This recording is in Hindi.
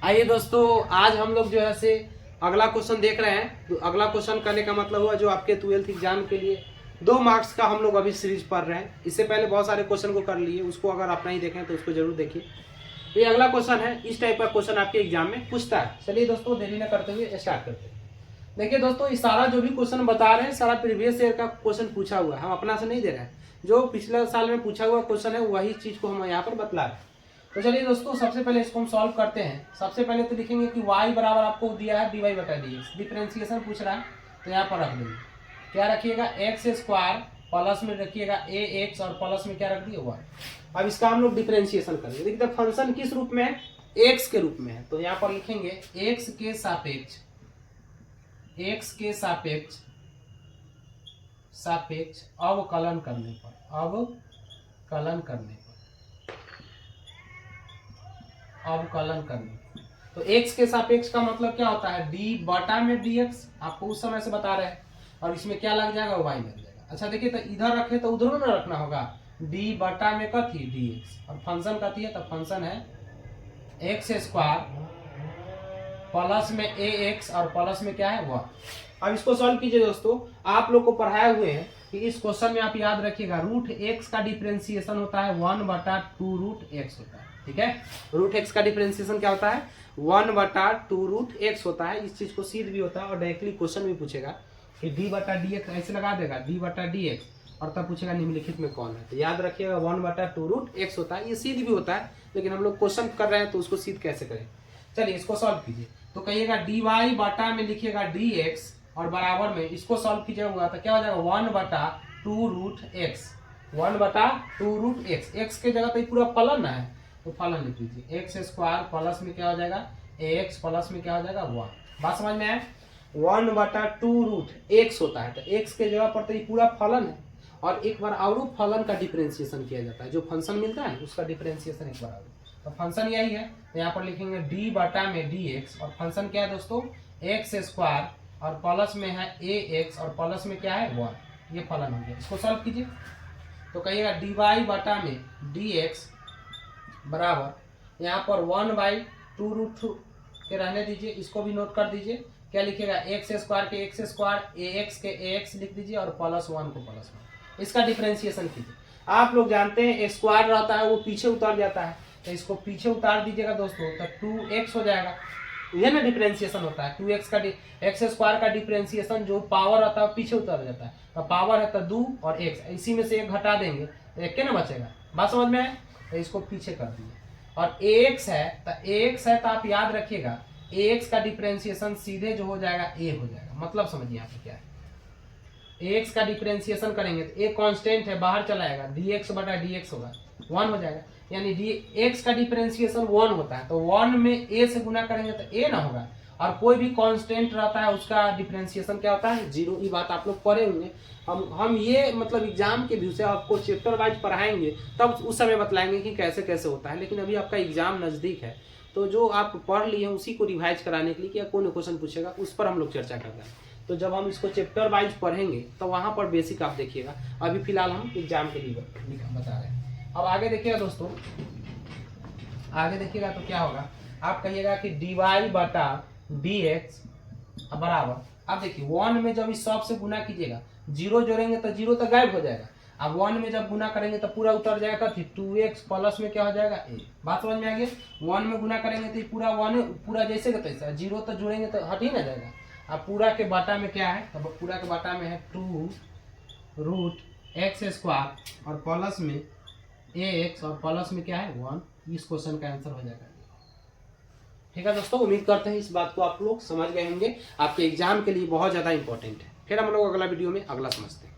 आइए दोस्तों, आज हम लोग जो है से अगला क्वेश्चन देख रहे हैं। तो अगला क्वेश्चन करने का मतलब हुआ जो आपके 12th एग्जाम के लिए 2 मार्क्स का हम लोग अभी सीरीज पढ़ रहे हैं। इससे पहले बहुत सारे क्वेश्चन को कर लिए, उसको अगर आप नहीं देखें तो उसको जरूर देखिए। तो ये अगला क्वेश्चन है, इस टाइप का क्वेश्चन आपके एग्जाम में पूछता है। चलिए दोस्तों, देरी न करते हुए स्टार्ट करते हैं। देखिए दोस्तों, इस सारा जो भी क्वेश्चन बता रहे हैं सारा प्रीवियस ईयर का क्वेश्चन पूछा हुआ है, हम अपना से नहीं दे रहे हैं। जो पिछले साल में पूछा हुआ क्वेश्चन है वही चीज को हम यहाँ पर बतला रहे हैं। तो चलिए दोस्तों, सबसे पहले इसको हम सॉल्व करते हैं। सबसे पहले तो लिखेंगे कि y बराबर आपको दिया है dy बटा dx, डिफरेंशिएशन पूछ रहा है तो यहाँ पर रख देंगे। क्या रखिएगा, एक्स स्क्वायर प्लस में रखिएगा ax और प्लस में क्या रख दिए y। अब इसका हम लोग डिफरेंशिएशन करेंगे। देखिए फंक्शन किस रूप में है, x के रूप में है, तो यहाँ पर लिखेंगे x के सापेक्ष अवकलन करने पर तो x के सापेक्ष का मतलब क्या होता है, d बटा में dx, आपको उस समय से बता रहे हैं। और इसमें क्या लग जाएगा, y लग जाएगा। अच्छा देखिए, तो इधर रखे तो उधर ना रखना होगा, d बटा में कथी dx, और फंक्शन कथी है, तो फंक्शन है एक्स स्क्वायर प्लस में ax और प्लस में क्या है y। अब इसको सॉल्व कीजिए दोस्तों। आप लोग को पढ़ाए हुए हैं कि इस क्वेश्चन में आप याद रखिएगा, रूट एक्स का डिफरेंशिएशन होता है 1/2 रूट एक्स होता है। ठीक है, रूट एक्स का डिफरेंशिएशन क्या होता है, 1/2 रूट एक्स होता है। इस चीज को सीध भी होता है और डायरेक्टली क्वेश्चन भी पूछेगा कि डी बटा डी एक्स ऐसे लगा देगा, डी बटा डी एक्स, और तब पूछेगा निम्नलिखित में कौन है। तो याद रखिएगा 1/2 रूट एक्स होता है। ये सीध भी होता है, लेकिन हम लोग क्वेश्चन कर रहे हैं तो उसको सीध कैसे करें। चलिए इसको सॉल्व कीजिए। तो कहिएगा डी वाई बटा में लिखिएगा डी एक्स और बराबर में इसको सॉल्व कीजिएगा तो क्या हो जाएगा, 1/2 root x, 1/2 root x. X के जगह तो पूरा फलन है तो फलन लिख लीजिए, एक्स स्क्वायर प्लस में क्या हो जाएगा एक्स प्लस में क्या हो जाएगा 1। बात समझ में आया, 1/2 रूट एक्स होता है, तो एक्स के जगह पर तो ये पूरा फलन है। और एक बार और फलन का डिफरेंशिएशन किया जाता है, जो फंक्शन मिलता है उसका डिफरेंशिएशन एक बार और। तो फंक्शन यही है, तो यहाँ पर लिखेंगे डी बटा में डी एक्स, और फंक्शन क्या है दोस्तों, एक्स स्क्वायर और प्लस में है ए एक्स और प्लस में क्या है 1। ये फलन हो गया। इसको सॉल्व कीजिए तो कहिएगा डी वाई बटा में डी एक्स बराबर यहाँ पर 1/2 रूट के रहने दीजिए, इसको भी नोट कर दीजिए। क्या लिखिएगा, एक्स स्क्वायर के एक्स स्क्वायर, ए एक्स के ए एक्स लिख दीजिए और प्लस 1 को प्लस 1। इसका डिफरेंशिएशन कीजिए। आप लोग जानते हैं स्क्वायर रहता है वो पीछे उतर जाता है, तो इसको पीछे उतार दीजिएगा दोस्तों, तो 2x हो जाएगा। ये ना डिफरेंशिएशन होता है, 2x का एक्स स्क्वायर का डिफरेंशिएशन जो पावर आता है पीछे उतर जाता है। तो पावर है तो 2 और x, इसी में से एक घटा देंगे तो एक के ना बचेगा। बात समझ में है, तो इसको पीछे कर दिए। और ax है तो आप याद रखिएगा ax का डिफरेंशिएशन सीधे जो हो जाएगा a हो जाएगा। मतलब समझिए यहाँ पे क्या है, ax का डिफरेंशिएशन करेंगे तो a कांस्टेंट है, बाहर चला जाएगा, dx बटा dx होगा 1 हो जाएगा। यानी x का डिफरेंशिएशन 1 होता है, तो 1 में a से गुना करेंगे तो a ना होगा। और कोई भी कांस्टेंट रहता है उसका डिफरेंशिएशन क्या होता है, 0। ये बात आप लोग पढ़े होंगे। हम ये मतलब एग्जाम के व्यू से आपको चैप्टर वाइज पढ़ाएंगे, तब उस समय बतलाएंगे कि कैसे कैसे होता है। लेकिन अभी आपका एग्जाम नजदीक है, तो जो आप पढ़ लिए हैं उसी को रिवाइज कराने के लिए कि कौन क्वेश्चन पूछेगा उस पर हम लोग चर्चा कर रहे हैं। तो जब हम इसको चैप्टर वाइज पढ़ेंगे तो वहाँ पर बेसिक आप देखिएगा। अभी फिलहाल हम एग्जाम के लिए बता रहे हैं। अब आगे देखिएगा दोस्तों, आगे देखिएगा तो क्या होगा, आप कहिएगा कि dy बटा dx बराबर, अब देखिए 1 में जब इस सब से गुना कीजिएगा, 0 जोड़ेंगे तो 0 तो गायब हो जाएगा। अब 1 में जब गुना करेंगे तो पूरा उतर जाएगा, तो 2x प्लस में क्या हो जाएगा a। बात समझ में आ गई। 1 में गुना करेंगे तो पूरा 1 पूरा जैसे का तैसा, 0 तो जोड़ेंगे तो हट ही ना जाएगा। अब पूरा के बाटा में क्या है, तो पूरा के बाटा में है 2 रूट एक्स स्क्वायर और प्लस में ax और प्लस में क्या है 1। इस क्वेश्चन का आंसर हो जाएगा। ठीक है दोस्तों, उम्मीद करते हैं इस बात को आप लोग समझ गए होंगे, आपके एग्जाम के लिए बहुत ज़्यादा इंपॉर्टेंट है। फिर हम लोग अगला वीडियो में अगला समझते हैं।